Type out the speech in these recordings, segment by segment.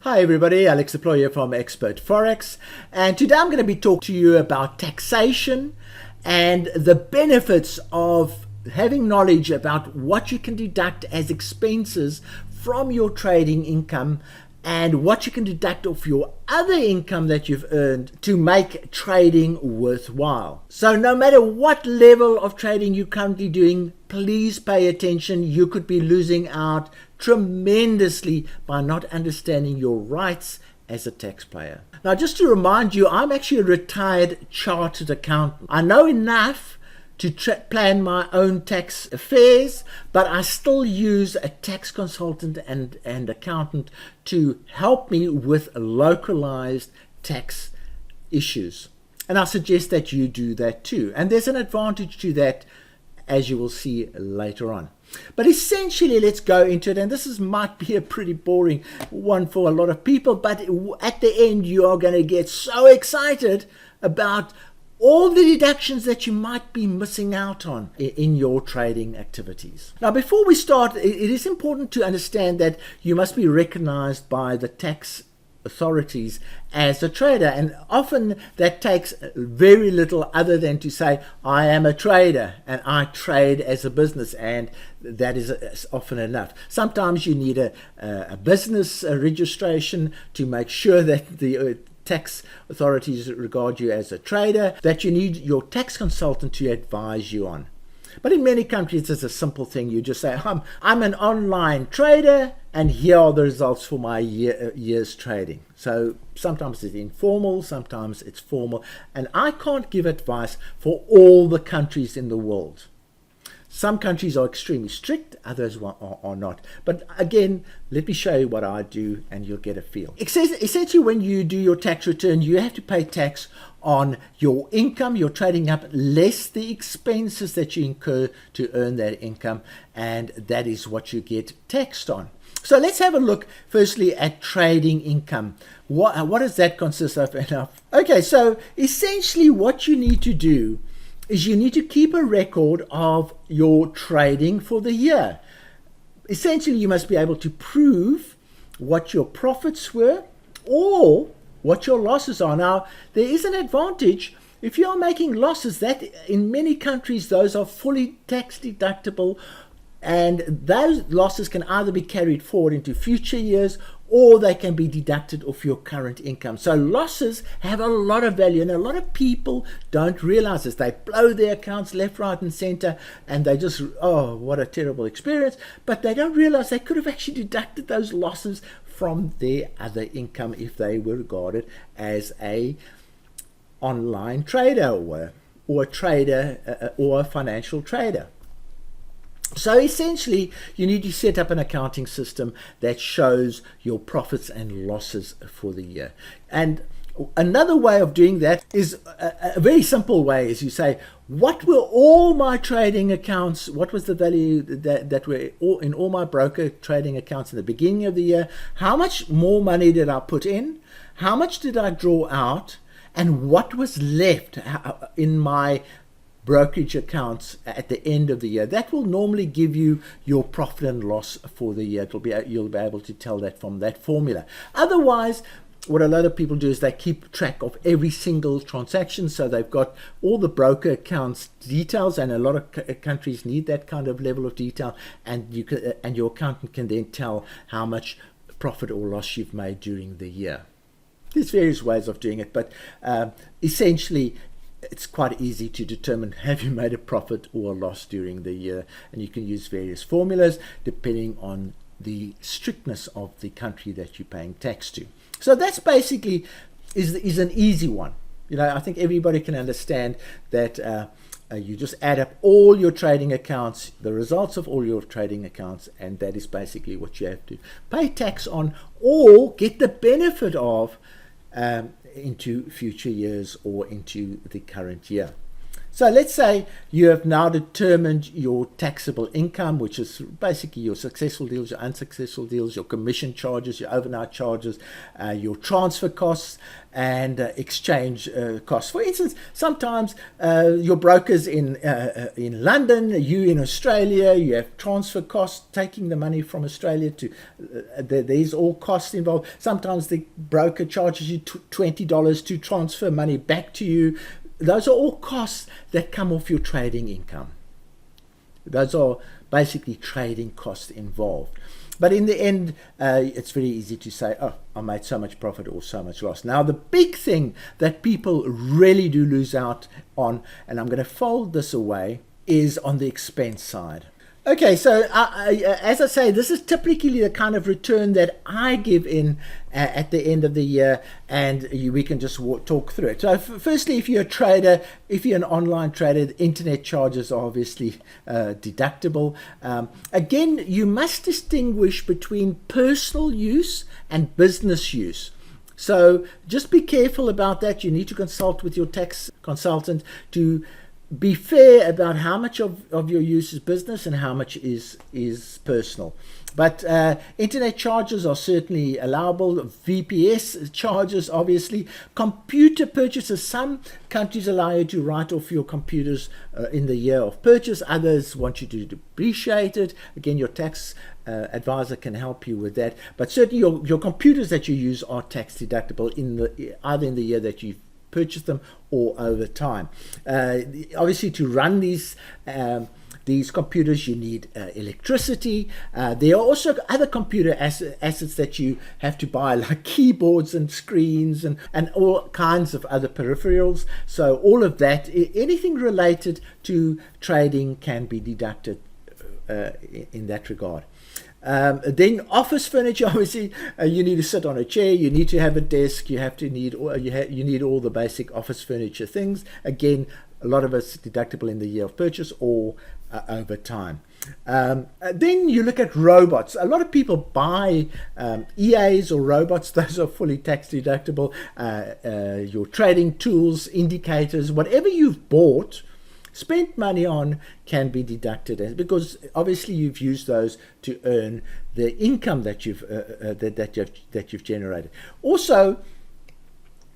Hi everybody, Alex Deploy here from Expert Forex, and today I'm going to be talking to you about taxation and the benefits of having knowledge about what you can deduct as expenses from your trading income and what you can deduct off your other income that you've earned to make trading worthwhile. So no matter what level of trading you're currently doing, please pay attention. You could be losing out tremendously by not understanding your rights as a taxpayer. Now, just to remind you, I'm actually a retired chartered accountant. I know enough to plan my own tax affairs, but I still use a tax consultant and accountant to help me with localized tax issues. And I suggest that you do that too. And there's an advantage to that, as you will see later on. But essentially, let's go into it. And this might be a pretty boring one for a lot of people, but at the end, you are going to get so excited about all the deductions that you might be missing out on in your trading activities. Now, before we start, it is important to understand that you must be recognized by the tax authorities as a trader, and often that takes very little other than to say, I am a trader and I trade as a business, and that is often enough. Sometimes you need a business registration to make sure that the tax authorities regard you as a trader, that you need your tax consultant to advise you on. But in many countries, it's a simple thing. You just say, I'm an online trader, and here are the results for my year's trading. So sometimes it's informal, sometimes it's formal, and I can't give advice for all the countries in the world. Some countries are extremely strict, others are not. But again, let me show you what I do and you'll get a feel. Essentially, when you do your tax return, you have to pay tax on your income, your trading up, less the expenses that you incur to earn that income, and that is what you get taxed on. So let's have a look firstly at trading income. What does that consist of? Okay, so essentially what you need to do is you need to keep a record of your trading for the year. Essentially, you must be able to prove what your profits were or what your losses are. Now, there is an advantage. If you are making losses, that in many countries, those are fully tax deductible, and those losses can either be carried forward into future years or they can be deducted off your current income. So losses have a lot of value, and a lot of people don't realize this. They blow their accounts left, right, and center, and they just, oh, what a terrible experience. But they don't realize they could have actually deducted those losses from their other income if they were regarded as a online trader or a trader or a financial trader. So essentially, you need to set up an accounting system that shows your profits and losses for the year. And another way of doing that is a very simple way, is you say, what were all my trading accounts, what was the value that were in all my broker trading accounts in the beginning of the year? How much more money did I put in? How much did I draw out? And what was left in my brokerage accounts at the end of the year? That will normally give you your profit and loss for the year. You'll be able to tell that from that formula. Otherwise, what a lot of people do is they keep track of every single transaction. So they've got all the broker accounts details, and a lot of countries need that kind of level of detail, and your accountant can then tell how much profit or loss you've made during the year. There's various ways of doing it, but essentially, it's quite easy to determine, have you made a profit or a loss during the year, and you can use various formulas depending on the strictness of the country that you're paying tax to. So that's basically is an easy one. I think everybody can understand that you just add up all your trading accounts, the results of all your trading accounts, and that is basically what you have to pay tax on or get the benefit of into future years or into the current year. So let's say you have now determined your taxable income, which is basically your successful deals, your unsuccessful deals, your commission charges, your overnight charges, your transfer costs, and exchange costs. For instance, sometimes your broker's in London, you in Australia, you have transfer costs, taking the money from Australia to, there's all costs involved. Sometimes the broker charges you $20 to transfer money back to you. Those are all costs that come off your trading income. Those are basically trading costs involved. But in the end, it's very easy to say, oh, I made so much profit or so much loss. Now, the big thing that people really do lose out on, and I'm going to fold this away, is on the expense side. Okay, so as I say, this is typically the kind of return that I give in at the end of the year, and we can just talk through it. So firstly, if you're a trader, if you're an online trader, the internet charges are obviously deductible. Again, you must distinguish between personal use and business use. So just be careful about that. You need to consult with your tax consultant to be fair about how much of your use is business and how much is personal. But internet charges are certainly allowable. VPS charges, obviously. Computer purchases. Some countries allow you to write off your computers in the year of purchase. Others want you to depreciate it. Again, your tax advisor can help you with that. But certainly your computers that you use are tax deductible either in the year that you've purchase them or over time. Obviously, to run these computers, you need electricity. There are also other computer assets that you have to buy, like keyboards and screens and all kinds of other peripherals. So all of that, anything related to trading, can be deducted in that regard. Then office furniture, obviously, you need to sit on a chair, you need to have a desk, you need all the basic office furniture things. Again, a lot of it's deductible in the year of purchase or over time. Then you look at robots. A lot of people buy EAs or robots. Those are fully tax deductible. Your trading tools, indicators, whatever you've bought, spent money on, can be deducted, because obviously you've used those to earn the income that you've generated. Also,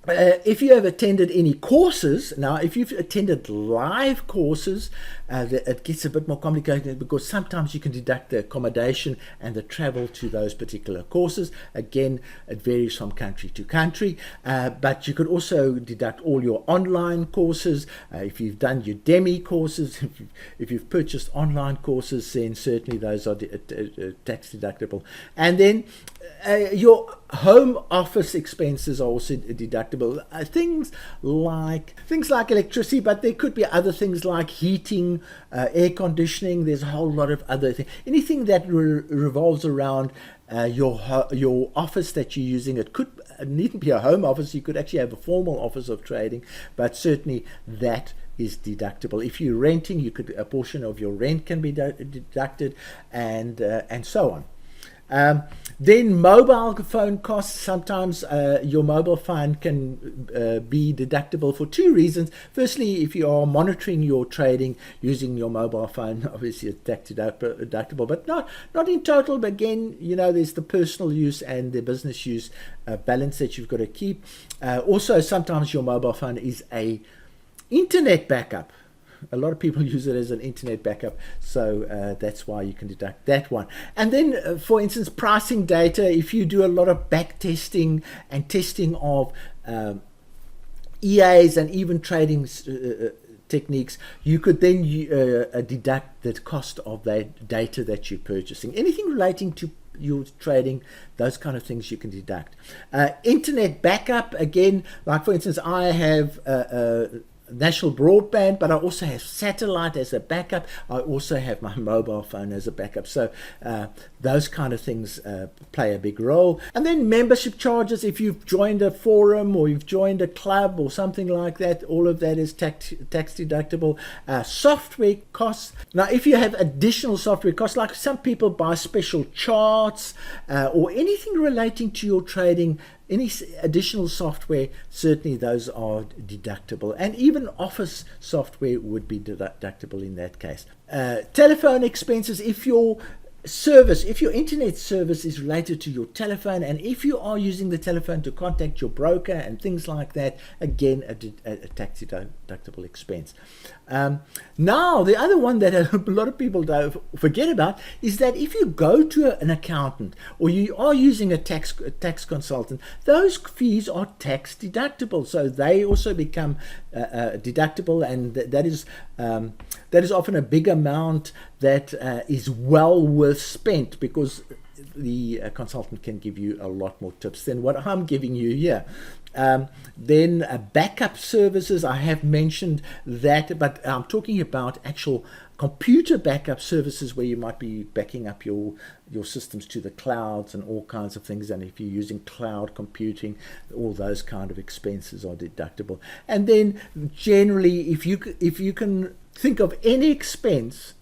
if you have attended any courses, now if you've attended live courses, it gets a bit more complicated, because sometimes you can deduct the accommodation and the travel to those particular courses. Again, it varies from country to country, but you could also deduct all your online courses. If you've done Udemy courses, if you've purchased online courses, then certainly those are tax deductible. And then your home office expenses are also deductible. Things like electricity, but there could be other things like heating, air conditioning. There's a whole lot of other things. Anything that revolves around your office that you're using. It needn't be a home office. You could actually have a formal office of trading, but certainly that is deductible. If you're renting, a portion of your rent can be deducted, and so on. Then mobile phone costs. Sometimes your mobile phone can be deductible for two reasons. Firstly, if you are monitoring your trading using your mobile phone, obviously it's tax deductible, but not in total. But again, there's the personal use and the business use balance that you've got to keep. Also, sometimes your mobile phone is a internet backup. A lot of people use it as an internet backup, so that's why you can deduct that one. And then, for instance, pricing data. If you do a lot of back testing and testing of EAs and even trading techniques, you could then deduct the cost of that data that you're purchasing. Anything relating to your trading, those kind of things you can deduct. Internet backup, again, like for instance, I have national broadband, but I also have satellite as a backup. I also have my mobile phone as a backup. So those kind of things play a big role. And then membership charges. If you've joined a forum or you've joined a club or something like that, all of that is tax deductible. Software costs. Now, if you have additional software costs, like some people buy special charts or anything relating to your trading, any additional software, certainly those are deductible, and even office software would be deductible in that case. Telephone expenses, if your internet service is related to your telephone, and if you are using the telephone to contact your broker and things like that, again, a tax deductible expense. Now, the other one that a lot of people don't forget about is that if you go to an accountant or you are using a tax consultant, those fees are tax deductible, so they also become deductible, and that is often a big amount that is well worth spent, because the consultant can give you a lot more tips than what I'm giving you here. Then backup services, I have mentioned that, but I'm talking about actual computer backup services where you might be backing up your systems to the clouds and all kinds of things, and if you're using cloud computing, all those kind of expenses are deductible. And then generally, if you can think of any expense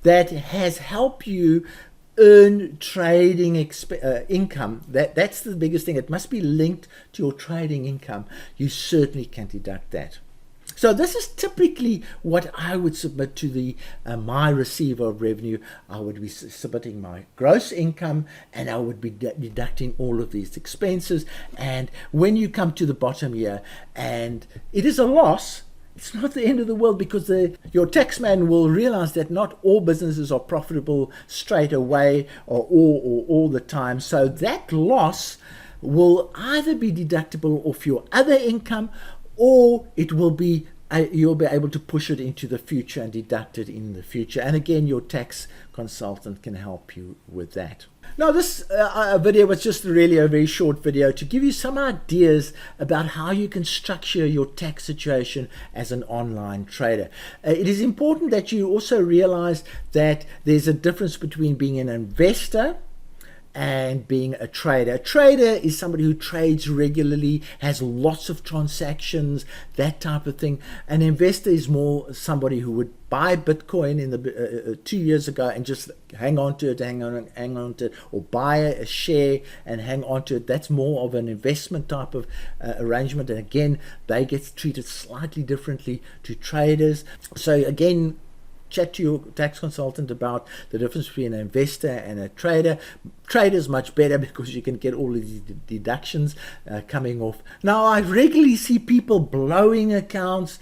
that has helped you earn trading income, that's the biggest thing. It must be linked to your trading income. You certainly can deduct that. So this is typically what I would submit to the my receiver of revenue. I would be submitting my gross income, and I would be deducting all of these expenses. And when you come to the bottom here, and it is a loss, it's not the end of the world, because your taxman will realize that not all businesses are profitable straight away or all the time. So that loss will either be deductible off your other income, or it will be you'll be able to push it into the future and deduct it in the future. And again, your tax consultant can help you with that. Now, this video was just really a very short video to give you some ideas about how you can structure your tax situation as an online trader. It is important that you also realize that there's a difference between being an investor and being a trader. A trader is somebody who trades regularly, has lots of transactions, that type of thing. An investor is more somebody who would buy Bitcoin in the 2 years ago and just hang on to it, or buy a share and hang on to it. That's more of an investment type of arrangement. And again, they get treated slightly differently to traders. So again, chat to your tax consultant about the difference between an investor and a trader. Trader is much better because you can get all of these deductions coming off. Now, I regularly see people blowing accounts,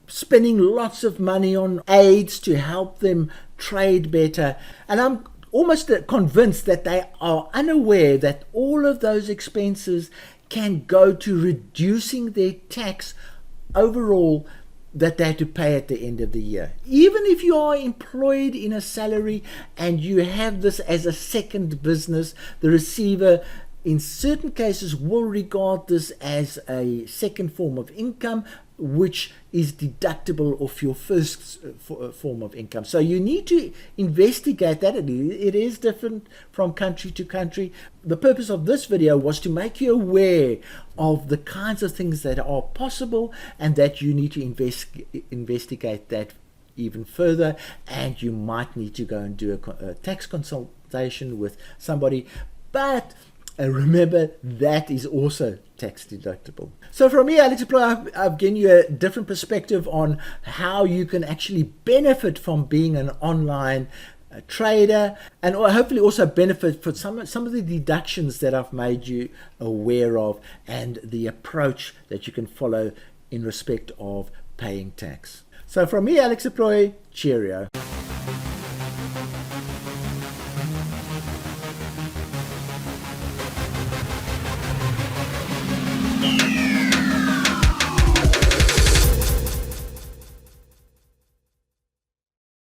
spending lots of money on aids to help them trade better, and I'm almost convinced that they are unaware that all of those expenses can go to reducing their tax overall that they have to pay at the end of the year. Even if you are employed in a salary and you have this as a second business, the receiver in certain cases will regard this as a second form of income, which is deductible off your first form of income. So you need to investigate that. It is different from country to country. The purpose of this video was to make you aware of the kinds of things that are possible, and that you need to investigate that even further, and you might need to go and do a tax consultation with somebody. But remember, that is also tax deductible. So from me, Alex Employer, I've given you a different perspective on how you can actually benefit from being an online trader, and hopefully also benefit for some of the deductions that I've made you aware of, and the approach that you can follow in respect of paying tax. So from me, Alex Employer, cheerio.